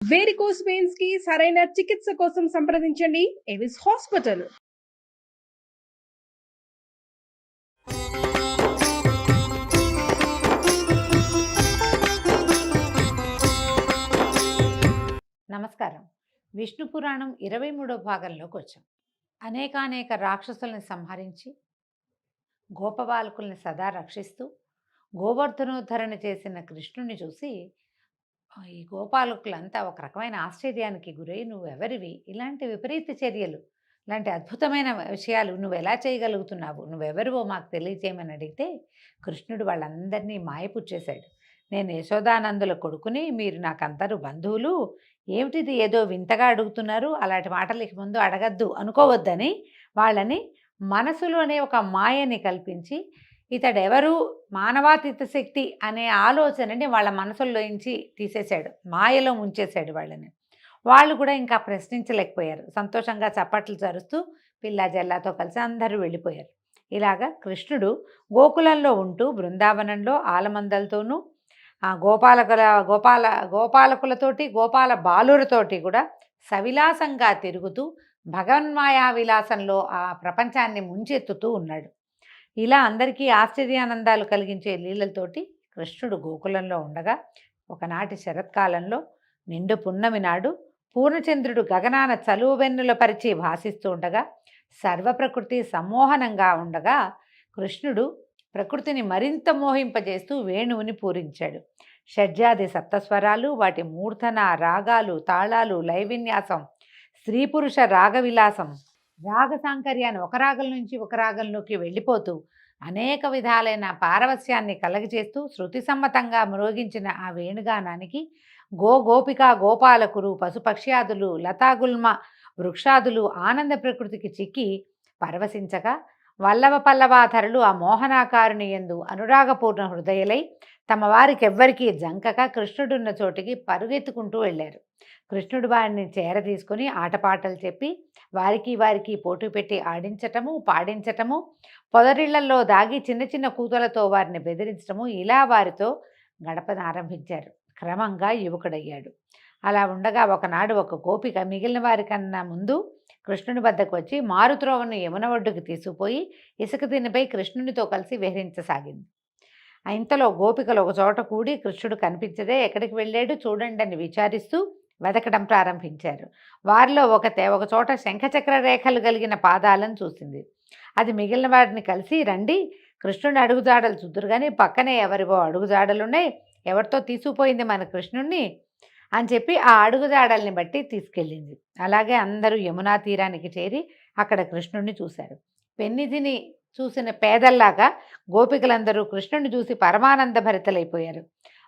Varicose veins కి సరైన చికిత్స కోసం సంప్రదించండి ఎవిస్ హాస్పిటల్. నమస్కారం. విష్ణు పురాణం 23వ భాగంలోకి వచ్చాం. అనేకానేక రాక్షసుల్ని సంహరించి గోపబాలకుల్ని సదా రక్షిస్తూ గోవర్ధనోద్ధరణ చేసిన కృష్ణుని చూసి ఈ గోపాలకులంతా ఒక రకమైన ఆశ్చర్యానికి గురై, నువ్వెవరివి, ఇలాంటి విపరీత చర్యలు, ఇలాంటి అద్భుతమైన విషయాలు నువ్వు ఎలా చేయగలుగుతున్నావు, నువ్వెవరివో మాకు తెలియజేయమని అడిగితే కృష్ణుడు వాళ్ళందరినీ మాయపుచ్చేశాడు. నేను యశోదానందుల కొడుకుని, మీరు నాకందరూ బంధువులు, ఏమిటిది ఏదో వింతగా అడుగుతున్నారు, అలాంటి మాటలకి ముందు అడగద్దు అనుకోవద్దని వాళ్ళని మనసులోనే ఒక మాయని కల్పించి, ఇతడెవరు, మానవాతీత శక్తి అనే ఆలోచనని వాళ్ళ మనసుల్లోంచి తీసేశాడు, మాయలో ముంచేశాడు వాళ్ళని. వాళ్ళు కూడా ఇంకా ప్రశ్నించలేకపోయారు. సంతోషంగా చప్పట్లు జరుస్తూ పిల్ల జల్లాతో కలిసి అందరూ వెళ్ళిపోయారు. ఇలాగా కృష్ణుడు గోకులంలో ఉంటూ బృందావనంలో ఆలమందలతోనూ గోపాలకులతోటి గోపాల బాలులతోటి కూడా సవిలాసంగా తిరుగుతూ భగవన్మాయా విలాసంలో ఆ ప్రపంచాన్ని ముంచెత్తుతూ ఉన్నాడు. ఇలా అందరికీ ఆశ్చర్యానందాలు కలిగించే లీలలతోటి కృష్ణుడు గోకులంలో ఉండగా, ఒకనాటి శరత్కాలంలో నిండు పున్నమి నాడు పూర్ణచంద్రుడు గగనాన చలువెన్నుల పరిచి భాసిస్తూ ఉండగా, సర్వప్రకృతి సమ్మోహనంగా ఉండగా కృష్ణుడు ప్రకృతిని మరింత మోహింపజేస్తూ వేణువుని పూరించాడు. షడ్జాది సప్తస్వరాలు, వాటి మూర్ధన రాగాలు, తాళాలు, లయవిన్యాసం, స్త్రీ పురుష రాగవిలాసం, రాగ సాంకర్యాన్ని ఒక రాగం నుంచి ఒక రాగంలోకి వెళ్ళిపోతూ అనేక విధాలైన పారవస్యాన్ని కలగజేస్తూ శృతి సమ్మతంగా మ్రోగించిన ఆ వేణుగానానికి గోపిక గోపాలకులు, పశుపక్ష్యాదులు, లతాగుల్మ వృక్షాదులు ఆనంద ప్రకృతికి చిక్కి పరవశించగా, వల్లవ పల్లవాధరులు ఆ మోహనాకారుని యందు అనురాగపూర్ణ హృదయలై తమ వారికెవ్వరికీ జంకక కృష్ణుడున్న చోటికి పరుగెత్తుకుంటూ వెళ్ళారు. కృష్ణుడు వారిని చేరదీసుకొని ఆటపాటలు చెప్పి వారికి పోటీ పెట్టి ఆడించటము, పాడించటము, పొదరిళ్లలో దాగి చిన్న చిన్న కూతలతో వారిని బెదిరించటము, ఇలా వారితో గడపనారంభించారు. క్రమంగా యువకుడయ్యాడు. అలా ఉండగా ఒకనాడు ఒక గోపిక మిగిలిన వారికన్నా ముందు కృష్ణుని వద్దకు వచ్చి మారుత్రోవను యమున ఒడ్డుకు తీసుకుపోయి ఇసుక తినిపై కృష్ణునితో కలిసి విహరించసాగింది. ఇంతలో గోపికలు ఒక చోట కూడి కృష్ణుడు కనిపించదే ఎక్కడికి వెళ్ళాడు చూడండి అని విచారిస్తూ వెతకడం ప్రారంభించారు. వారిలో ఒక చోట శంఖచక్ర రేఖలు కలిగిన పాదాలను చూసింది. అది మిగిలిన వారిని కలిసి, రండి కృష్ణుని అడుగుజాడలు చూద్దురు కానీ పక్కనే ఎవరివో అడుగుజాడలున్నాయి, ఎవరితో తీసుకుపోయింది మన కృష్ణుణ్ణి అని చెప్పి ఆ అడుగుజాడల్ని బట్టి తీసుకెళ్ళింది. అలాగే అందరూ యమునా తీరానికి చేరి అక్కడ కృష్ణుణ్ణి చూశారు. పెన్నిధిని చూసిన పేదల్లాగా గోపికలందరూ కృష్ణుని చూసి పరమానంద భరితలైపోయారు.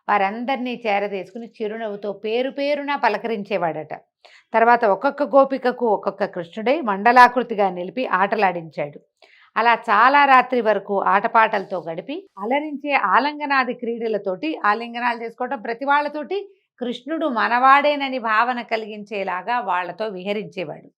వారందరినీ చేరదేసుకుని చిరునవ్వుతో పేరు పేరున పలకరించేవాడట. తర్వాత ఒక్కొక్క గోపికకు ఒక్కొక్క కృష్ణుడై మండలాకృతిగా నిలిపి ఆటలాడించాడు. అలా చాలా రాత్రి వరకు ఆటపాటలతో గడిపి అలరించే ఆలింగనాది క్రీడలతోటి, ఆలింగనాలు చేసుకోవటం, ప్రతి వాళ్ళతోటి కృష్ణుడు మనవాడేనని భావన కలిగించేలాగా వాళ్లతో విహరించేవాడు.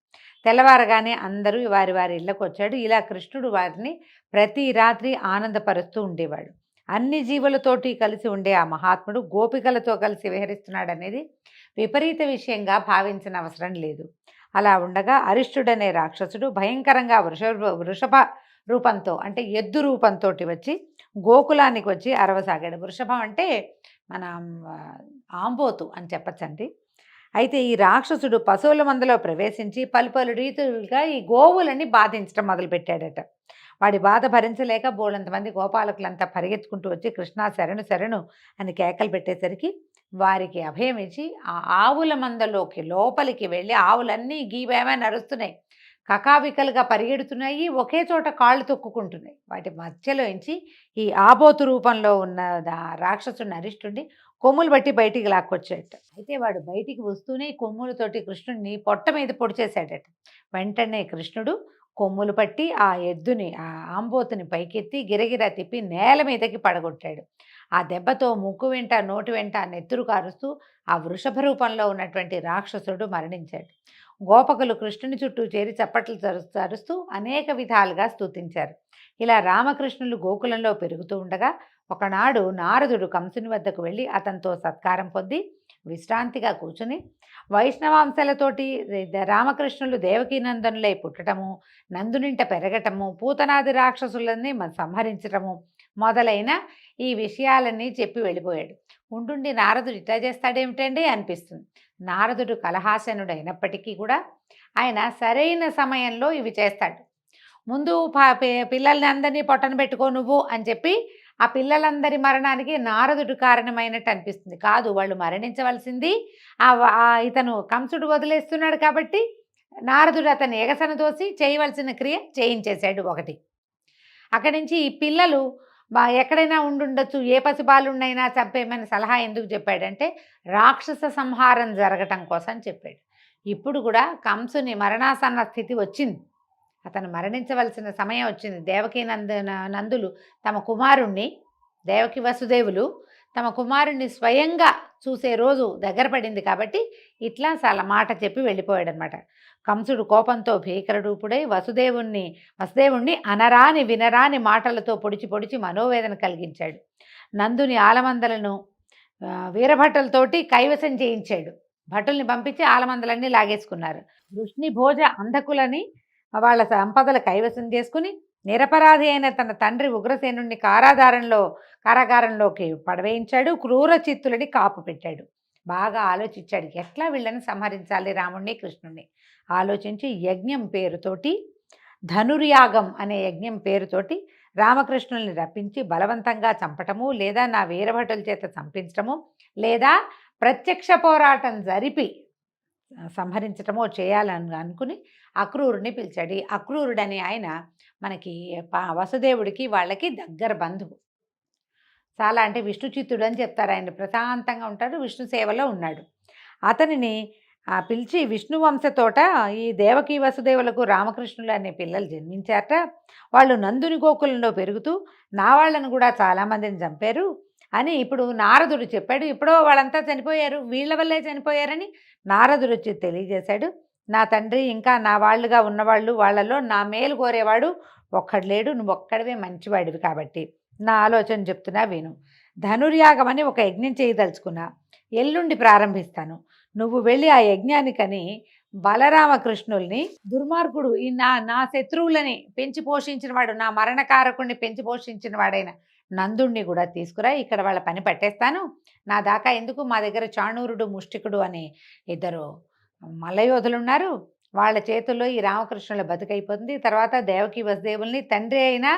తెల్లవారగానే అందరూ వారి వారి ఇళ్లకు వచ్చాడు. ఇలా కృష్ణుడు వారిని ప్రతి రాత్రి ఆనందపరుస్తూ ఉండేవాడు. అన్ని జీవులతోటి కలిసి ఉండే ఆ మహాత్ముడు గోపికలతో కలిసి విహరిస్తున్నాడనేది విపరీత విషయంగా భావించిన అవసరం లేదు. అలా ఉండగా అరిష్టుడనే రాక్షసుడు భయంకరంగా వృషభ రూపంతో, అంటే ఎద్దు రూపంతో వచ్చి గోకులానికి వచ్చి అరవసాగాడు. వృషభం అంటే మన ఆంబోతు అని చెప్పచ్చండి. అయితే ఈ రాక్షసుడు పశువుల మందలో ప్రవేశించి పలు రీతులుగా ఈ గోవులని బాధించడం మొదలుపెట్టాడట. వాడి బాధ భరించలేక బోలంతమంది గోపాలకులంతా పరిగెత్తుకుంటూ వచ్చి కృష్ణ శరణు శరణు అని కేకలు పెట్టేసరికి వారికి అభయం ఇచ్చి ఆ ఆవుల మందలోకి లోపలికి వెళ్ళి ఆవులన్నీ గీవేమని అరుస్తున్నాయి, కకావికలుగా పరిగెడుతున్నాయి, ఒకే చోట కాళ్ళు తొక్కుకుంటున్నాయి. వాటి మధ్యలోంచి ఈ ఆబోతు రూపంలో ఉన్న రాక్షసుడిని అరిష్టుడిని కొమ్ములు బట్టి బయటికి లాక్కొచ్చాడట. అయితే వాడు బయటికి వస్తూనే కొమ్ములతోటి కృష్ణుడిని పొట్ట మీద పొడిచేశాడట. వెంటనే కృష్ణుడు కొమ్ములు పట్టి ఆ ఎద్దుని, ఆ ఆంబోతుని పైకెత్తి గిరగిరా తిప్పి నేల మీదకి పడగొట్టాడు. ఆ దెబ్బతో ముక్కు వెంట నోటి వెంట నెత్తురు కారుస్తూ ఆ వృషభ రూపంలో ఉన్నటువంటి రాక్షసుడు మరణించాడు. గోపకులు కృష్ణుని చుట్టూ చేరి చప్పట్లు తరుస్తూ అనేక విధాలుగా స్తుతించారు. ఇలా రామకృష్ణులు గోకులంలో పెరుగుతూ ఉండగా ఒకనాడు నారదుడు కంసుని వద్దకు వెళ్ళి అతనితో సత్కారం పొంది విశ్రాంతిగా కూర్చుని వైష్ణవాంశలతోటి రామకృష్ణులు దేవకీనందనులై పుట్టటము, నందునింట పెరగటము, పూతనాది రాక్షసులని సంహరించటము మొదలైన ఈ విషయాలన్నీ చెప్పి వెళ్ళిపోయాడు. ఉండుండి నారదుడు ఇట్లా చేస్తాడేమిటండి అనిపిస్తుంది. నారదుడు కలహాసనుడు అయినప్పటికీ కూడా ఆయన సరైన సమయంలో ఇవి చేస్తాడు. ముందు పిల్లల్ని అందరినీ పొట్టన పెట్టుకో నువ్వు అని చెప్పి ఆ పిల్లలందరి మరణానికి నారదుడు కారణమైనట్టు అనిపిస్తుంది. కాదు, వాళ్ళు మరణించవలసింది ఇతను కంసుడు వదిలేస్తున్నాడు కాబట్టి నారదుడు అతను ఎగసన దోసి చేయవలసిన క్రియ చేయించేశాడు. ఒకటి అక్కడి నుంచి ఈ పిల్లలు ఎక్కడైనా ఉండుండొచ్చు, ఏ పసిబాలున్నైనా చంపేమని సలహా ఎందుకు చెప్పాడంటే రాక్షస సంహారం జరగటం కోసం చెప్పాడు. ఇప్పుడు కూడా కంసుని మరణాసన్న స్థితి వచ్చింది, అతను మరణించవలసిన సమయం వచ్చింది. దేవకీ నందులు తమ కుమారుణ్ణి, దేవకి వసుదేవులు తమ కుమారుణ్ణి స్వయంగా చూసే రోజు దగ్గర పడింది కాబట్టి ఇట్లా చాలా మాట చెప్పి వెళ్ళిపోయాడు అనమాట. కంసుడు కోపంతో భీకరరూపుడై వసుదేవుణ్ణి అనరాని వినరాని మాటలతో పొడిచి మనోవేదన కలిగించాడు. నందుని ఆలమందలను వీరభటులతోటి కైవసం చేయించాడు. భటుల్ని పంపించి ఆలమందలన్నీ లాగేసుకున్నారు. వృష్ణి భోజ అంధకులని వాళ్ళ సంపదలు కైవసం చేసుకుని నిరపరాధి అయిన తన తండ్రి ఉగ్రసేనుడిని కారాగారంలోకి పడవేయించాడు. క్రూర చిత్తులని కాపు పెట్టాడు. బాగా ఆలోచించాడు, ఎట్లా వీళ్ళని సంహరించాలి రాముణ్ణి కృష్ణుణ్ణి. ఆలోచించి యజ్ఞం పేరుతోటి, ధనుర్యాగం అనే యజ్ఞం పేరుతోటి రామకృష్ణుల్ని రప్పించి బలవంతంగా చంపటము, లేదా నా వీరభటుల చేత చంపించటము, లేదా ప్రత్యక్ష పోరాటం జరిపి సంహరించటమో చేయాలని అనుకుని అక్రూరుని పిలిచాడు. ఈ అక్రూరుడని ఆయన మనకి వసుదేవుడికి వాళ్ళకి దగ్గర బంధువు. చాలా అంటే విష్ణు చిత్తుడు అని చెప్తారు. ఆయన ప్రశాంతంగా ఉంటాడు, విష్ణు సేవలో ఉన్నాడు. అతనిని పిలిచి విష్ణు వంశతోట ఈ దేవకీ వసుదేవులకు రామకృష్ణులు అనే పిల్లలు జన్మించారట. వాళ్ళు నందుని గోకులంలో పెరుగుతూ నా వాళ్ళను కూడా చాలామందిని చంపారు అని ఇప్పుడు నారదుడు చెప్పాడు. ఇప్పుడో వాళ్ళంతా చనిపోయారు, వీళ్ళ వల్లే చనిపోయారని నారదుడు వచ్చి తెలియజేశాడు. నా తండ్రి ఇంకా నా వాళ్ళుగా ఉన్నవాళ్ళు, వాళ్ళలో నా మేలు కోరేవాడు ఒక్కడు లేడు, నువ్వు ఒక్కడివే మంచివాడివి కాబట్టి నా ఆలోచన చెప్తున్నా విను. ధనుర్యాగం అని ఒక యజ్ఞం చేయదలుచుకున్నా, ఎల్లుండి ప్రారంభిస్తాను. నువ్వు వెళ్ళి ఆ యజ్ఞానికని బలరామకృష్ణుల్ని, దుర్మార్గుడు ఈ నా శత్రువులని పెంచి పోషించిన వాడు, నా మరణకారకుడిని పెంచి పోషించిన వాడైన నందుణ్ణి కూడా తీసుకురా. ఇక్కడ వాళ్ళ పని పట్టేస్తాను. నా దాకా ఎందుకు, మా దగ్గర చాణూరుడు ముష్టికుడు అనే ఇద్దరు మల్లయోధులు ఉన్నారు, వాళ్ళ చేతుల్లో ఈ రామకృష్ణుల బతుకైపోతుంది. తర్వాత దేవకీ వసుదేవుల్ని, తండ్రి అయినా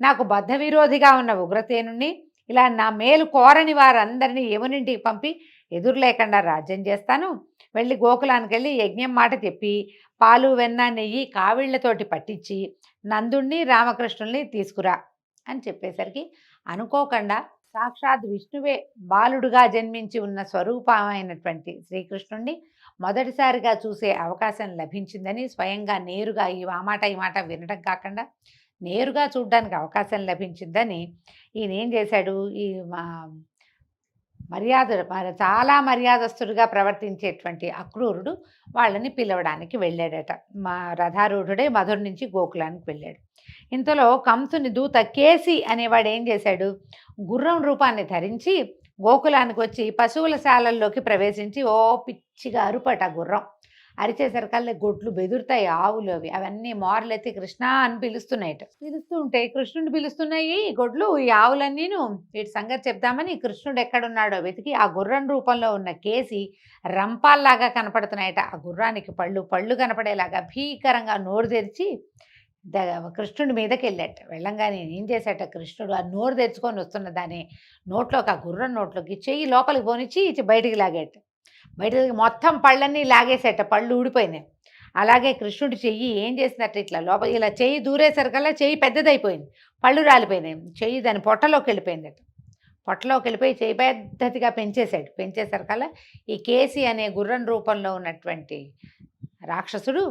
నాకు బద్ధ విరోధిగా ఉన్న ఉగ్రసేనుణ్ణి, ఇలా నా మేలు కోరని వారందరినీ యమునింటికి పంపి ఎదురు లేకుండా రాజ్యం చేస్తాను. వెళ్ళి గోకులానికి వెళ్ళి యజ్ఞం మాట చెప్పి పాలు వెన్న నెయ్యి కావిళ్లతోటి పట్టించి నందుణ్ణి రామకృష్ణుల్ని తీసుకురా అని చెప్పేసరికి అనుకోకుండా సాక్షాత్ విష్ణువే బాలుడుగా జన్మించి ఉన్న స్వరూపమైనటువంటి శ్రీకృష్ణుణ్ణి మొదటిసారిగా చూసే అవకాశం లభించిందని, స్వయంగా నేరుగా ఈ మాట వినడం కాకుండా నేరుగా చూడడానికి అవకాశం లభించిందని ఈయన ఏం చేశాడు, ఈ చాలా మర్యాదస్తుడిగా ప్రవర్తించేటువంటి అక్రూరుడు వాళ్ళని పిలవడానికి వెళ్ళాడట. రథారూఢుడే మధుర నుంచి గోకులానికి వెళ్ళాడు. ఇంతలో కంసుని దూత కేసి అనేవాడు ఏం చేశాడు, గుర్రం రూపాన్ని ధరించి గోకులానికి వచ్చి పశువుల శాలల్లోకి ప్రవేశించి ఓ పిచ్చిగా అరుపట గుర్రం. అరిచేసరికల్లా గొడ్లు బెదురుతాయి, ఆవులు అవన్నీ మోరలెత్తి కృష్ణ అని పిలుస్తున్నాయట. పిలుస్తూ ఉంటే కృష్ణుడు పిలుస్తున్నాయి గొడ్లు, ఈ ఆవులన్నీను. వీటి సంగతి చెప్దామని కృష్ణుడు ఎక్కడున్నాడో వెతికి ఆ గుర్రం రూపంలో ఉన్న కేసి రంపాల్లాగా కనపడుతున్నాయట. ఆ గుర్రానికి పళ్ళు కనపడేలాగా భీకరంగా నోరు తెరిచి కృష్ణుడి మీదకి వెళ్ళాట. వెళ్ళంగానే ఏం చేశాట, కృష్ణుడు ఆ నోరు తెరుచుకొని వస్తున్న దాన్ని నోట్లోకి, ఆ గుర్రం నోట్లోకి చెయ్యి లోపలికి పోనిచ్చి బయటికి లాగేట. బయటకి మొత్తం పళ్ళన్నీ లాగేసేట, పళ్ళు ఊడిపోయినాయి. అలాగే కృష్ణుడి చెయ్యి ఏం చేసినట్టు ఇట్లా లోపల ఇలా చెయ్యి దూరేసరికల్లా చెయ్యి పెద్దదైపోయింది, పళ్ళు రాలిపోయినాయి. చెయ్యి దాని పొట్టలోకి వెళ్ళిపోయిందట. పొట్టలోకి వెళ్ళిపోయి చెయ్యి పెద్దదిగా పెంచేసరికల్లా ఈ కేసి అనే గుర్రం రూపంలో ఉన్నటువంటి రాక్షసుడు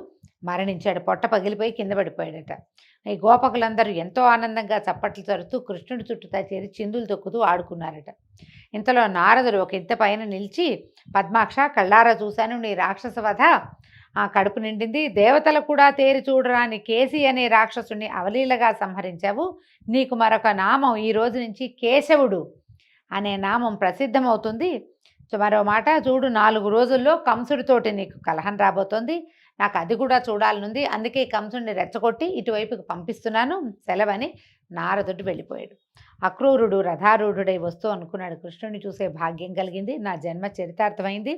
మరణించాడు. పొట్ట పగిలిపోయి కింద పడిపోయాడట. ఈ గోపకులందరూ ఎంతో ఆనందంగా చప్పట్లు తరుతూ కృష్ణుడి చుట్టూ చేరి చిందులు తొక్కుతూ ఆడుకున్నారట. ఇంతలో నారదుడు ఒక ఇంత పైన నిలిచి, పద్మాక్ష కళ్ళారా చూశాను నీ రాక్షస వధ, ఆ కడుపు నిండింది. దేవతలు కూడా తేరి చూడరాని కేసి అనే రాక్షసుని అవలీలగా సంహరించావు. నీకు మరొక నామం ఈ రోజు నుంచి కేశవుడు అనే నామం ప్రసిద్ధమవుతుంది. మరో మాట చూడు, 4 రోజుల్లో కంసుడితోటి నీకు కలహం రాబోతోంది. నాకు అది కూడా చూడాలనుంది. అందుకే కంసుడిని రెచ్చగొట్టి ఇటువైపుకి పంపిస్తున్నాను, సెలవని నారదుడు వెళ్ళిపోయాడు. అక్రూరుడు రథారూఢుడై వస్తూ అనుకున్నాడు, కృష్ణుడిని చూసే భాగ్యం కలిగింది, నా జన్మ చరితార్థమైంది.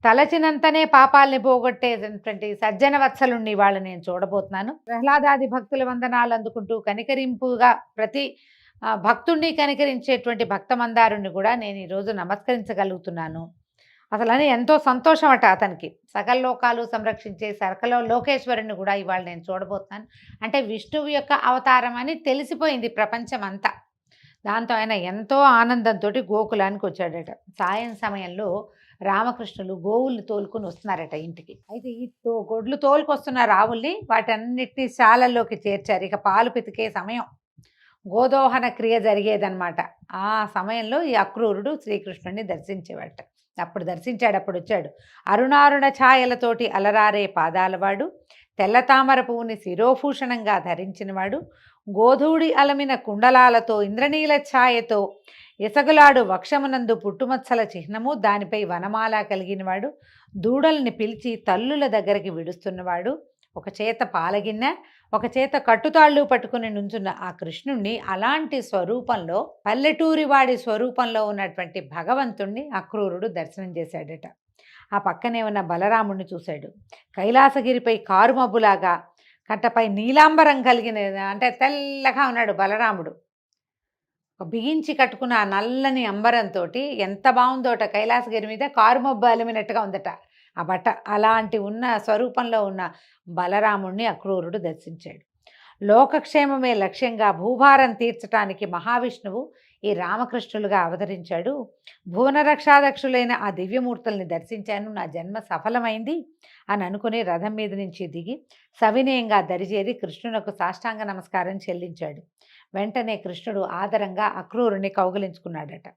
తలచినంతనే పాపాలని పోగొట్టేటువంటి సజ్జన వత్సలుణ్ణి వాళ్ళు నేను చూడబోతున్నాను. ప్రహ్లాదాది భక్తుల వందనాలు అందుకుంటూ కనికరింపుగా ప్రతి భక్తుణ్ణి కనికరించేటువంటి భక్తమందారుణ్ణి కూడా నేను ఈరోజు నమస్కరించగలుగుతున్నాను. అసలని ఎంతో సంతోషం అట అతనికి. సకల లోకాలు సంరక్షించే సకల లోకేశ్వరుని కూడా ఇవాళ నేను చూడబోతున్నాను అంటే విష్ణువు యొక్క అవతారం అని తెలిసిపోయింది ప్రపంచం అంతా. దాంతో ఆయన ఎంతో ఆనందంతో గోకులానికి వచ్చాడట. సాయం సమయంలో రామకృష్ణులు గోవుల్ని తోలుకొని వస్తున్నారట ఇంటికి. అయితే ఈ గొడ్లు తోలుకొస్తున్న రావుల్ని వాటన్నిటినీ శాలల్లోకి చేర్చారు. ఇక పాలు పితికే సమయం, గోదోహన క్రియ జరిగేదన్నమాట. ఆ సమయంలో ఈ అక్రూరుడు శ్రీకృష్ణుడిని దర్శించేవాట. అప్పుడు దర్శించాడు. అప్పుడు వచ్చాడు. అరుణారుణ ఛాయలతోటి అలరారే పాదాలవాడు, తెల్ల తామర పువ్వుని శిరోభూషణంగా ధరించినవాడు, గోధూడి అలమిన కుండలాలతో ఇంద్రనీల ఛాయతో ఎసగులాడు వక్షమునందు పుట్టుమచ్చల చిహ్నము, దానిపై వనమాల కలిగినవాడు, దూడల్ని పిలిచి తల్లుల దగ్గరికి విడుస్తున్నవాడు, ఒక చేత పాలగిన్నె ఒక చేత కట్టుతాళ్ళు పట్టుకుని నుంచున్న ఆ కృష్ణుణ్ణి అలాంటి స్వరూపంలో, పల్లెటూరి వాడి స్వరూపంలో ఉన్నటువంటి భగవంతుణ్ణి అక్రూరుడు దర్శనం చేశాడట. ఆ పక్కనే ఉన్న బలరాముణ్ణి చూశాడు. కైలాసగిరిపై కారుమబ్బులాగా కట్టపై నీలాంబరం కలిగిన అంటే తెల్లగా ఉన్నాడు బలరాముడు. బిగించి కట్టుకున్న ఆ నల్లని అంబరంతో ఎంత బాగుందోట. కైలాసగిరి మీద కారుమబ్బు అలిమినట్టుగా ఉందట ఆ బట్ట. అలాంటి ఉన్న స్వరూపంలో ఉన్న బలరాముణ్ణి అక్రూరుడు దర్శించాడు. లోకక్షేమమే లక్ష్యంగా భూభారం తీర్చడానికి మహావిష్ణువు ఈ రామకృష్ణులుగా అవతరించాడు. భువనరక్షాదక్షులైన ఆ దివ్యమూర్తుల్ని దర్శించాను, నా జన్మ సఫలమైంది అని అనుకుని రథం మీద నుంచి దిగి సవినయంగా దరిచేరి కృష్ణునకు సాష్టాంగ నమస్కారం చెల్లించాడు. వెంటనే కృష్ణుడు ఆదరంగా అక్రూరుని కౌగిలించుకున్నాడట.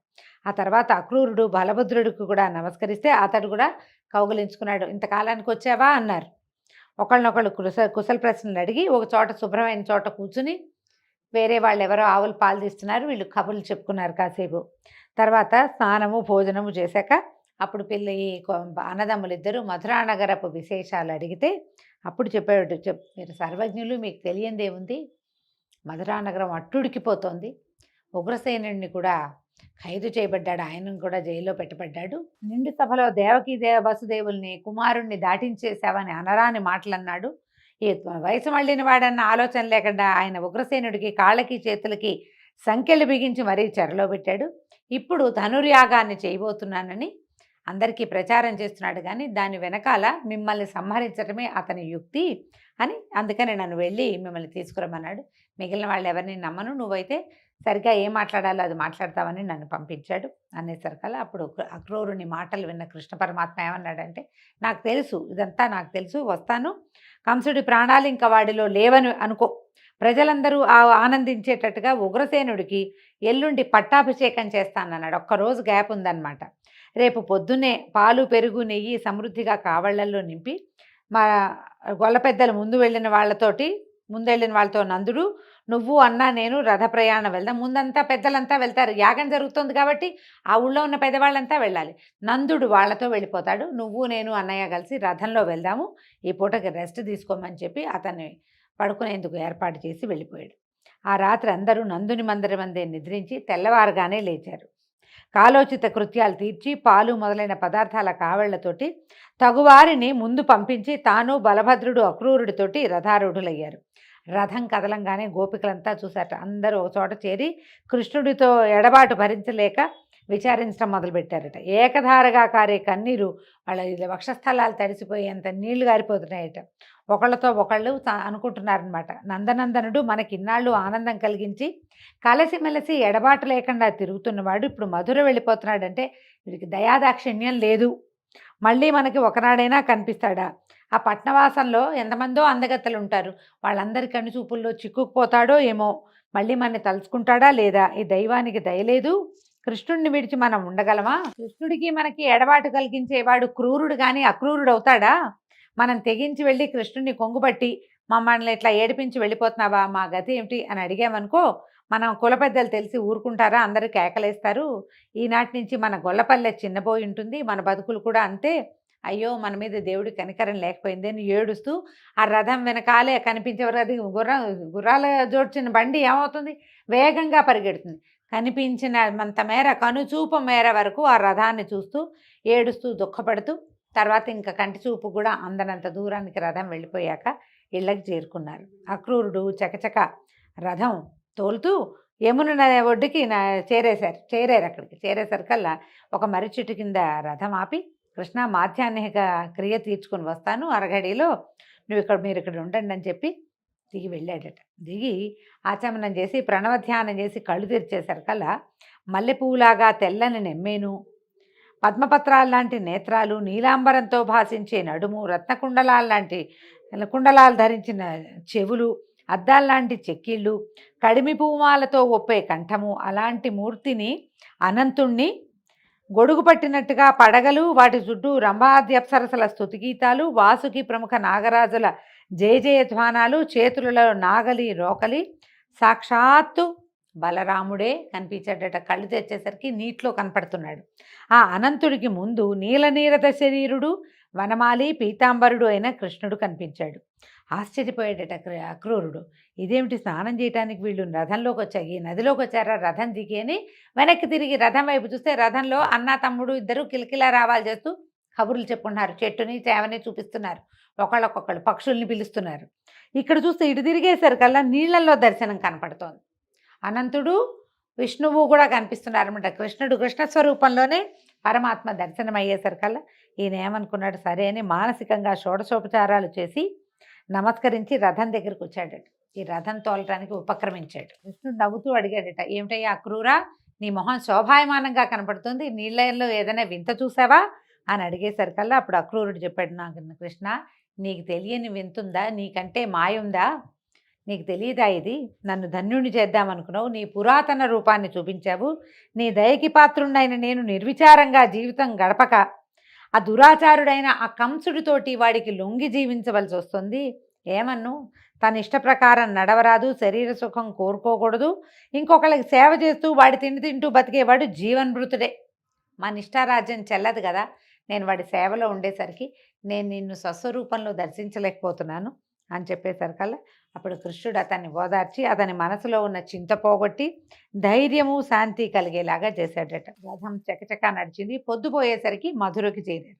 ఆ తర్వాత అక్రూరుడు బలభద్రుడికి కూడా నమస్కరిస్తే అతడు కూడా కౌగిలించుకున్నాడు. ఇంతకాలానికి వచ్చావా అన్నారు. ఒకళ్ళనొకళ్ళు కుశల ప్రశ్నలు అడిగి ఒక చోట శుభ్రమైన చోట కూర్చుని వేరే వాళ్ళు ఎవరో ఆవులు పాలు తీస్తున్నారు, వీళ్ళు కబుర్లు చెప్పుకున్నారు కాసేపు. తర్వాత స్నానము భోజనము చేశాక అప్పుడు ఈ అన్నదమ్ములు ఇద్దరు మధురానగరపు విశేషాలు అడిగితే అప్పుడు చెప్పాడు, మీరు సర్వజ్ఞులు, మీకు తెలియందేముంది, మధురానగరం అట్టుడికిపోతోంది, ఉగ్రసేనుడిని కూడా ఖైదు చేయబడ్డాడు, ఆయనను కూడా జైల్లో పెట్టబడ్డాడు, నిండు సభలో దేవకీ వసుదేవుల్ని కుమారుణ్ణి దాటించేశావని అనరాని మాటలన్నాడు. ఈ వయసు మళ్ళిన వాడన్న ఆలోచన లేకుండా ఆయన ఉగ్రసేనుడికి కాళ్ళకి చేతులకి సంఖ్యలు బిగించి మరీ చెరలో పెట్టాడు. ఇప్పుడు ధనుర్యాగాన్ని చేయబోతున్నానని అందరికీ ప్రచారం చేస్తున్నాడు, కానీ దాని వెనకాల మిమ్మల్ని సంహరించడమే అతని యుక్తి అని, అందుకని నన్ను వెళ్ళి మిమ్మల్ని తీసుకురమ్మన్నాడు. మిగిలిన వాళ్ళు ఎవరిని నమ్మను, నువ్వైతే సరిగ్గా ఏం మాట్లాడాలో అది మాట్లాడతావని నన్ను పంపించాడు అనేసరికల్లా అప్పుడు అక్రూరుని మాటలు విన్న కృష్ణ పరమాత్మ ఏమన్నాడంటే, నాకు తెలుసు, ఇదంతా నాకు తెలుసు, వస్తాను, కంసుడి ప్రాణాలు ఇంకా వాడిలో లేవని అనుకో, ప్రజలందరూ ఆనందించేటట్టుగా ఉగ్రసేనుడికి ఎల్లుండి పట్టాభిషేకం చేస్తానన్నాడు. ఒక్కరోజు గ్యాప్ ఉందన్నమాట. రేపు పొద్దున్నే పాలు పెరుగు నెయ్యి సమృద్ధిగా కావళ్లల్లో నింపి మా గొల్ల పెద్దలు ముందు వెళ్ళిన వాళ్ళతో నందుడు, నువ్వు అన్న నేను రథ ప్రయాణం వెళ్దాం. ముందంతా పెద్దలంతా వెళ్తారు, యాగం జరుగుతుంది కాబట్టి ఆ ఊళ్ళో ఉన్న పెద్దవాళ్ళంతా వెళ్ళాలి. నందుడు వాళ్ళతో వెళ్ళిపోతాడు, నువ్వు నేను అన్నయ్య కలిసి రథంలో వెళ్దాము, ఈ పూటకి రెస్ట్ తీసుకోమని చెప్పి అతన్ని పడుకునేందుకు ఏర్పాటు చేసి వెళ్ళిపోయాడు. ఆ రాత్రి అందరూ నందుని మందిరమందే నిద్రించి తెల్లవారుగానే లేచారు. కాలోచిత కృత్యాలు తీర్చి పాలు మొదలైన పదార్థాల కావళ్లతోటి తగువారిని ముందు పంపించి తాను బలభద్రుడు అక్రూరుడితోటి రథారూఢులయ్యారు. రథం కదలంగానే గోపికలంతా చూశారట. అందరూ ఒక చోట చేరి కృష్ణుడితో ఎడబాటు భరించలేక విచారించడం మొదలుపెట్టారట. ఏకధారగా కారే కన్నీరు వాళ్ళ వక్షస్థలాలు తడిసిపోయేంత నీళ్లు గారిపోతున్నాయట. ఒకళ్ళతో ఒకళ్ళు అనుకుంటున్నారనమాట, నందనందనుడు మనకిన్నాళ్ళు ఆనందం కలిగించి కలిసిమెలిసి ఎడబాటు లేకుండా తిరుగుతున్నవాడు ఇప్పుడు మధుర వెళ్ళిపోతున్నాడంటే వీడికి దయాదాక్షిణ్యం లేదు, మళ్ళీ మనకి ఒకనాడైనా కనిపిస్తాడా? ఆ పట్నవాసంలో ఎంతమందో అందగత్తలు ఉంటారు, వాళ్ళందరి కనుచూపుల్లో చిక్కుకుపోతాడో ఏమో, మళ్ళీ మనని తలుచుకుంటాడా లేదా? ఈ దైవానికి దయలేదు, కృష్ణుడిని విడిచి మనం ఉండగలమా? కృష్ణుడికి మనకి ఎడబాటు కలిగించేవాడు క్రూరుడు కానీ అక్రూరుడు అవుతాడా? మనం తెగించి వెళ్ళి కృష్ణుడిని కొంగుబట్టి మమ్మల్ని ఇట్లా ఏడిపించి వెళ్ళిపోతున్నావా, మా గతి ఏమిటి అని అడిగామనుకో, మనం కుల పెద్దలు తెలిసి ఊరుకుంటారా, అందరూ కేకలేస్తారు. ఈనాటి నుంచి మన గొల్లపల్లె చిన్నబోయి ఉంటుంది, మన బతుకులు కూడా అంతే, అయ్యో మన మీద దేవుడి కనికరం లేకపోయింది అని ఏడుస్తూ ఆ రథం వెనకాలే కనిపించేవారు. అది గుర్రాల జోడ్చిన బండి ఏమవుతుంది, వేగంగా పరిగెడుతుంది. కనిపించినంత మేర, కనుచూపు మేర వరకు ఆ రథాన్ని చూస్తూ ఏడుస్తూ దుఃఖపడుతూ, తర్వాత ఇంకా కంటి చూపు కూడా అందనంత దూరానికి రథం వెళ్ళిపోయాక ఇళ్ళకి చేరుకున్నారు. అక్రూరుడు చకచక రథం తోలుతూ యమున ఒడ్డుకి చేరారు. అక్కడికి చేరేసరికల్లా ఒక మర్రి చెట్టు కింద రథం ఆపి, కృష్ణ మాధ్యాహ్నిక క్రియ తీర్చుకొని వస్తాను, అరగడిలో మీరు ఇక్కడ ఉండండి అని చెప్పి దిగి వెళ్ళాడట. దిగి ఆచమనం చేసి ప్రణవధ్యానం చేసి కళ్ళు తెరిచేసరికల్లా మల్లెపూలాగా తెల్లని నెమ్మేను, పద్మపత్రాలు లాంటి నేత్రాలు, నీలాంబరంతో భాషించే నడుము, కుండలాలు ధరించిన చెవులు, అద్దాల్లాంటి చెక్కిళ్ళు, కడిమి పూమాలతో ఒప్పే కంఠము, అలాంటి మూర్తిని, అనంతుణ్ణి, గొడుగు పట్టినట్టుగా పడగలు, వాటి చుట్టూ రంభాద్యప్సరసల స్తుతిగీతాలు, వాసుకి ప్రముఖ నాగరాజుల జయజయధ్వానాలు, చేతులలో నాగలి రోకలి, సాక్షాత్తు బలరాముడే కనిపించాడట. కళ్ళు తెచ్చేసరికి నీటిలో కనపడుతున్నాడు. ఆ అనంతుడికి ముందు నీలనీరద శరీరుడు, వనమాలి పీతాంబరుడు అయిన కృష్ణుడు కనిపించాడు. ఆశ్చర్యపోయాడట అక్రూరుడు. ఇదేమిటి, స్నానం చేయడానికి వీళ్ళు రథంలోకి వచ్చాయి, ఈ నదిలోకి వచ్చారా, రథం దిగి అని వెనక్కి తిరిగి రథం వైపు చూస్తే రథంలో అన్న తమ్ముడు ఇద్దరు కిలకిలా రావాలి చేస్తూ కబుర్లు చెప్పుకున్నారు, చెట్టుని చేవని చూపిస్తున్నారు, ఒకళ్ళకొకళ్ళు పక్షుల్ని పిలుస్తున్నారు. ఇక్కడ చూస్తే ఇటు తిరిగేసరికల్లా నీళ్లలో దర్శనం కనపడుతోంది. అనంతుడు విష్ణువు కూడా కనిపిస్తున్నారు అనమాట. కృష్ణుడు కృష్ణస్వరూపంలోనే పరమాత్మ దర్శనం అయ్యేసరికల్లా ఈయన ఏమనుకున్నాడు, సరే అని మానసికంగా షోడశోపచారాలు చేసి నమస్కరించి రథం దగ్గరికి వచ్చాడట. ఈ రథం తోలటానికి ఉపక్రమించాడు. కృష్ణుడు నవ్వుతూ అడిగాడట, ఏమిటయ్యా అక్రూరా, నీ మొహం శోభాయమానంగా కనపడుతుంది, నీళ్ళలో ఏదైనా వింత చూసావా అని అడిగేసరికల్లా అప్పుడు అక్రూరుడు చెప్పాడు, నాకు కృష్ణ, నీకు తెలియని వింతుందా, నీకంటే మాయ ఉందా, నీకు తెలియదా, ఇది నన్ను ధన్యుణ్ణి చేద్దామనుకున్నావు, నీ పురాతన రూపాన్ని చూపించావు, నీ దయకి పాత్రుడైన నేను నిర్విచారంగా జీవితం గడపక ఆ దురాచారుడైన ఆ కంసుడితోటి వాడికి లొంగి జీవించవలసి వస్తుంది. ఏమన్ను, తన ఇష్ట ప్రకారం నడవరాదు, శరీర సుఖం కోరుకోకూడదు, ఇంకొకళ్ళకి సేవ చేస్తూ వాడి తిండి తింటూ బతికేవాడు జీవన్మృతుడే. మా నిష్ఠారాజ్యం చెల్లదు కదా, నేను వాడి సేవలో ఉండేసరికి నేను నిన్ను స్వస్వరూపంలో దర్శించలేకపోతున్నాను అని చెప్పేసరికల్లా అప్పుడు కృష్ణుడు అతన్ని ఓదార్చి అతని మనసులో ఉన్న చింత పోగొట్టి ధైర్యము శాంతి కలిగేలాగా చేశాడట. రథం చకచక నడిచింది. పొద్దుపోయేసరికి మధురకి చేరాడు.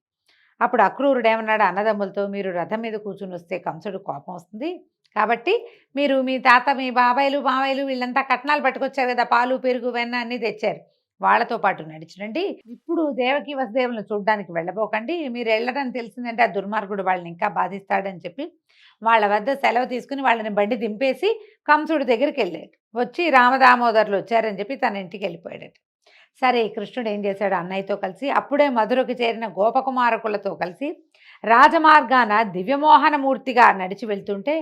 అప్పుడు అక్రూరుడు ఏమన్నాడు అన్నదమ్ములతో, మీరు రథం మీద కూర్చుని వస్తే కంసుడు కోపం వస్తుంది, కాబట్టి మీరు మీ తాత మీ బాబాయిలు మావయ్యలు వీళ్ళంతా కట్నాలు పట్టుకొచ్చారు కదా, పాలు పెరుగు వెన్న అన్నీ తెచ్చారు, వాళ్ళతో పాటు నడిచినండి. ఇప్పుడు దేవకి వసుదేవులను చూడడానికి వెళ్ళబోకండి, మీరు వెళ్ళడం తెలిసిందంటే ఆ దుర్మార్గుడు వాళ్ళని ఇంకా బాధిస్తాడని చెప్పి వాళ్ళ వద్ద సెలవు తీసుకుని వాళ్ళని బండి దింపేసి కంసుడి దగ్గరికి వెళ్ళాడు. వచ్చి రామదామోదరులు వచ్చారని చెప్పి తన ఇంటికి వెళ్ళిపోయాడట. సరే, కృష్ణుడు ఏం చేశాడు, అన్నయ్యతో కలిసి అప్పుడే మధురకు చేరిన గోపకుమారకులతో కలిసి రాజమార్గాన దివ్యమోహనమూర్తిగా నడిచి వెళ్తుంటే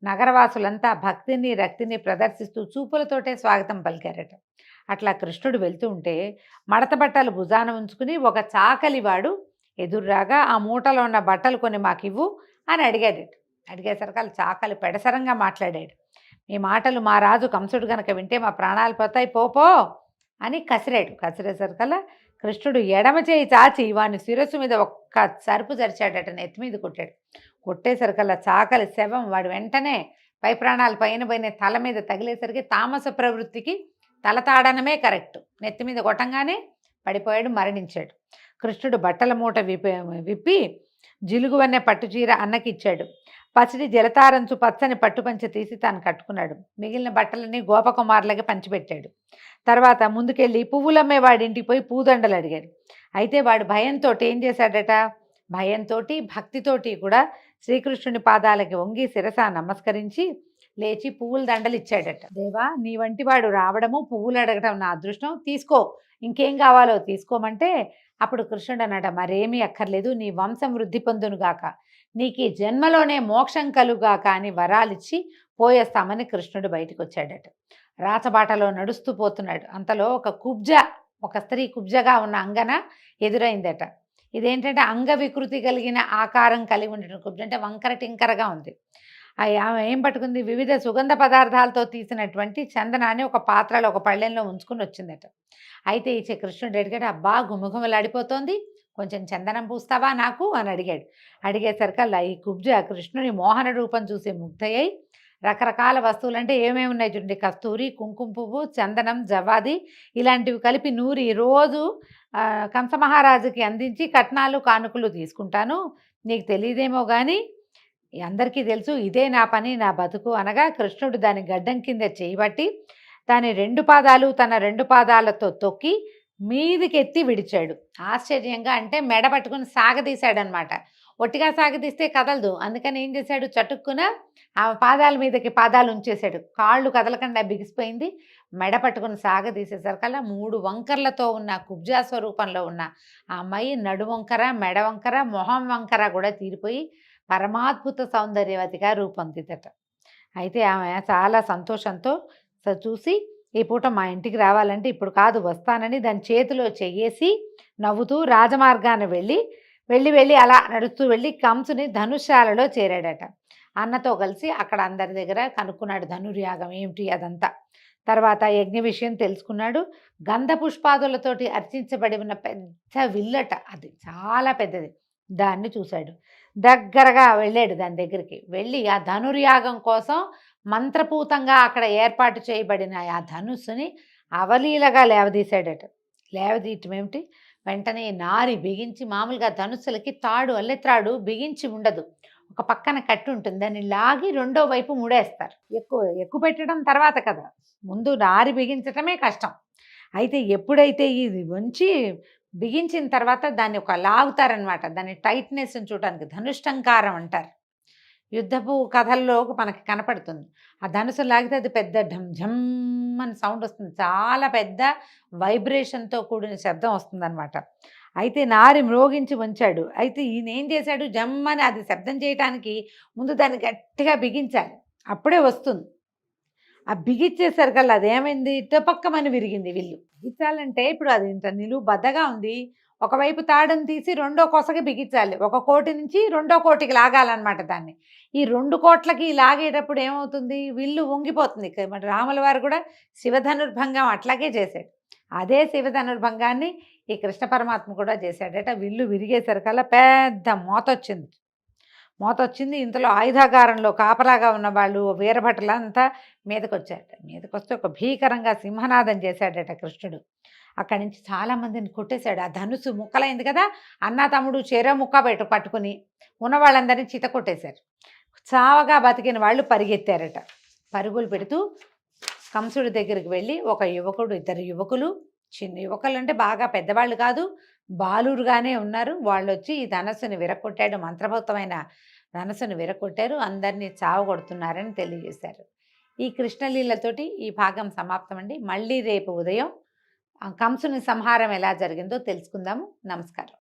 నగరవాసులంతా భక్తిని రక్తిని ప్రదర్శిస్తూ చూపులతోటే స్వాగతం పలికారట. అట్లా కృష్ణుడు వెళ్తూ ఉంటే మడత బట్టలు భుజాన ఉంచుకుని ఒక చాకలివాడు ఎదురురాగా, ఆ మూటలో ఉన్న బట్టలు కొన్ని మాకివ్వు అని అడిగాడట. అడిగేసరికి చాకలి పెడసరంగా మాట్లాడాడు. మీ మాటలు మా రాజు కంసుడు గనక వింటే మా ప్రాణాలు పోతాయి, పోపో అని కసిరాడు. కసిరేసరికల్లా కృష్ణుడు ఎడమ చేయి చాచి వాడిని శిరస్సు మీద ఒక్క సరుపు జరిచాడట, నెత్తి మీద కొట్టాడు. కొట్టేసరికల్లా చాకలి శవం వాడు వెంటనే పై ప్రాణాలు పైన పోయిన తల మీద తగిలేసరికి తామస ప్రవృత్తికి తలతాడనమే కరెక్ట్, నెత్తి మీద కొట్టంగానే పడిపోయాడు, మరణించాడు. కృష్ణుడు బట్టల మూట విప్పి జిలుగువన్నే పట్టుచీర అన్నకిచ్చాడు. పసిడి జలతారంచు పచ్చని పట్టుపంచె తీసి తాను కట్టుకున్నాడు. మిగిలిన బట్టలన్నీ గోపకుమారులకి పంచిపెట్టాడు. తర్వాత ముందుకెళ్ళి పువ్వులమ్మే వాడింటికి పోయి పూదండలు అడిగాడు. అయితే వాడు భయంతో ఏం చేశాడట, భయంతో భక్తితోటి కూడా శ్రీకృష్ణుని పాదాలకి వంగి శిరస నమస్కరించి లేచి పువ్వుల దండలు ఇచ్చాడట. దేవా, నీ వంటి వాడు రావడము పువ్వులు అడగడం నా అదృష్టం, తీసుకో, ఇంకేం కావాలో తీసుకోమంటే అప్పుడు కృష్ణుడు అన్నాడు, మరేమీ అక్కర్లేదు, నీ వంశం వృద్ధి పొందునుగాక, నీకు ఈ జన్మలోనే మోక్షం కలుగాక అని వరాలిచ్చి పోయేస్తామని కృష్ణుడు బయటకు వచ్చాడట. రాచబాటలో నడుస్తూ పోతున్నాడు. అంతలో ఒక స్త్రీ కుబ్జగా ఉన్న అంగన ఎదురైందట. ఇదేంటంటే అంగవికృతి కలిగిన ఆకారం కలిగి ఉండేటువంటి కుబ్జ, అంటే వంకర టింకరగా ఉంది. ఆమె ఏం పట్టుకుంది, వివిధ సుగంధ పదార్థాలతో తీసినటువంటి చందనాన్ని ఒక పాత్రలో ఒక పళ్ళెంలో ఉంచుకుని వచ్చిందట. అయితే ఈ కృష్ణుడు అడిగాడు, అబ్బా గుమగుమలాడిపోతోంది, కొంచెం చందనం పూస్తావా నాకు అని అడిగాడు. అడిగేసరికల్లా ఈ కుబ్జ కృష్ణుని మోహన రూపం చూసి ముగ్ధయ్యి రకరకాల వస్తువులు, అంటే ఏమేమి ఉన్నాయి చూడండి, కస్తూరి, కుంకుమ పువ్వు, చందనం, జవాది ఇలాంటివి కలిపి నూరి రోజు కంసమహారాజుకి అందించి కట్నాలు కానుకలు తీసుకుంటాను, నీకు తెలియదేమో కానీ అందరికీ తెలుసు ఇదే నా పని, నా బతుకు అనగా కృష్ణుడు దాని గడ్డం కింద చేయబట్టి దాని 2 పాదాలు తన 2 పాదాలతో తొక్కి మీదికెత్తి విడిచాడు. ఆశ్చర్యంగా, అంటే మెడ పట్టుకుని సాగదీశాడనమాట. ఒట్టిగా సాగదీస్తే కదలదు, అందుకని ఏం చేశాడు, చటుక్కున ఆ పాదాల మీదకి పాదాలు ఉంచేశాడు. కాళ్ళు కదలకుండా బిగిసిపోయింది. మెడ పట్టుకుని సాగదీసేసరికల్లా 3 వంకర్లతో ఉన్న కుబ్జా స్వరూపంలో ఉన్న ఆ అమ్మాయి నడువంకర, మెడ వంకర, మొహం వంకర కూడా తీరిపోయి పరమాద్భుత సౌందర్యవతిగా రూపొందిదట. అయితే ఆమె చాలా సంతోషంతో చూసి, ఈ పూట మా ఇంటికి రావాలంటే ఇప్పుడు కాదు వస్తానని దాని చేతిలో చెయ్యేసి నవ్వుతూ రాజమార్గాన్ని వెళ్ళి అలా నడుస్తూ వెళ్ళి కంసుని ధనుశాలలో చేరాడట. అన్నతో కలిసి అక్కడ అందరి దగ్గర కనుక్కున్నాడు ధనుర్యాగం ఏమిటి అదంతా. తర్వాత యజ్ఞ విషయం తెలుసుకున్నాడు. గంధ పుష్పాదులతోటి అర్చించబడి ఉన్న పెద్ద విల్లట, అది చాలా పెద్దది. దాన్ని చూశాడు. దగ్గరగా వెళ్ళాడు దాని దగ్గరికి. వెళ్ళి ఆ ధనుర్యాగం కోసం మంత్రపూతంగా అక్కడ ఏర్పాటు చేయబడిన ఆ ధనుస్సుని అవలీలగా లేవదీశాడట. లేవదీయటం ఏమిటి, వెంటనే నారి బిగించి, మామూలుగా ధనుస్సులకి తాడు అల్లెత్రాడు బిగించి ఉండదు, ఒక పక్కన కట్టి ఉంటుంది, దాన్ని లాగి రెండో వైపు ముడేస్తారు. ఎక్కువ పెట్టడం తర్వాత కదా, ముందు నారి బిగించటమే కష్టం. అయితే ఎప్పుడైతే ఇది వంచి బిగించిన తర్వాత దాన్ని ఒక లాగుతారనమాట, దాన్ని టైట్నెస్ చూడడానికి ధనుష్టంకారం అంటారు. యుద్ధపు కథల్లో మనకి కనపడుతుంది. ఆ ధనుసు లాగితే అది పెద్ద ఢమ్ ఝమ్ అని సౌండ్ వస్తుంది, చాలా పెద్ద వైబ్రేషన్తో కూడిన శబ్దం వస్తుందన్నమాట. అయితే నారి మ్రోగించి ఉంచాడు. అయితే ఈయన ఏం చేశాడు, జమ్మని అది శబ్దం చేయటానికి ముందు దాన్ని గట్టిగా బిగించాలి, అప్పుడే వస్తుంది. ఆ బిగించేసరికల్లా అదేమైంది, టపక్కమని విరిగింది విల్లు. బిగించాలంటే ఇప్పుడు అది ఇంత నిలువు బద్దగా ఉంది, ఒకవైపు తాడుని తీసి రెండో కొసకి బిగించాలి, ఒక కోటి నుంచి రెండో కోటికి లాగాలన్నమాట దాన్ని. ఈ 2 కోట్లకి లాగేటప్పుడు ఏమవుతుంది, విల్లు వంగిపోతుంది. మరి రాముల వారు కూడా శివధనుర్భంగం అట్లాగే చేశాడు. అదే శివధనుర్భంగాన్ని ఈ కృష్ణ పరమాత్మ కూడా చేశాడట. విల్లు విరిగేసరికల్లా పెద్ద మోత వచ్చింది. ఇంతలో ఆయుధాగారంలో కాపలాగా ఉన్న వాళ్ళు వీరభటులంతా మీదకొచ్చారట. మీదకొస్తే ఒక భీకరంగా సింహనాదం చేశాడట కృష్ణుడు. అక్కడి నుంచి చాలామందిని కొట్టేశాడు. ఆ ధనుసు ముక్కలైంది కదా, అన్న తమ్ముడు చెరో ముక్క పట్టుకుని ఉన్న వాళ్ళందరినీ చిత కొట్టేశారు. చావగా బతికిన వాళ్ళు పరిగెత్తారట. పరుగులు పెడుతూ కంసుడి దగ్గరికి వెళ్ళి ఒక యువకుడు, 2 యువకులు, చిన్న యువకులు అంటే బాగా పెద్దవాళ్ళు కాదు, బాలురుగానే ఉన్నారు. వాళ్ళు వచ్చి ఈ ధనస్సుని విరగొట్టాడు, మంత్రభూతమైన ధనస్సుని విరగొట్టారు, అందరినీ చావగొడుతున్నారని తెలియజేశారు. ఈ కృష్ణలీలతోటి ఈ భాగం సమాప్తం అండి. మళ్ళీ రేపు ఉదయం కంసుని సంహారం ఎలా జరిగిందో తెలుసుకుందాము. నమస్కారం.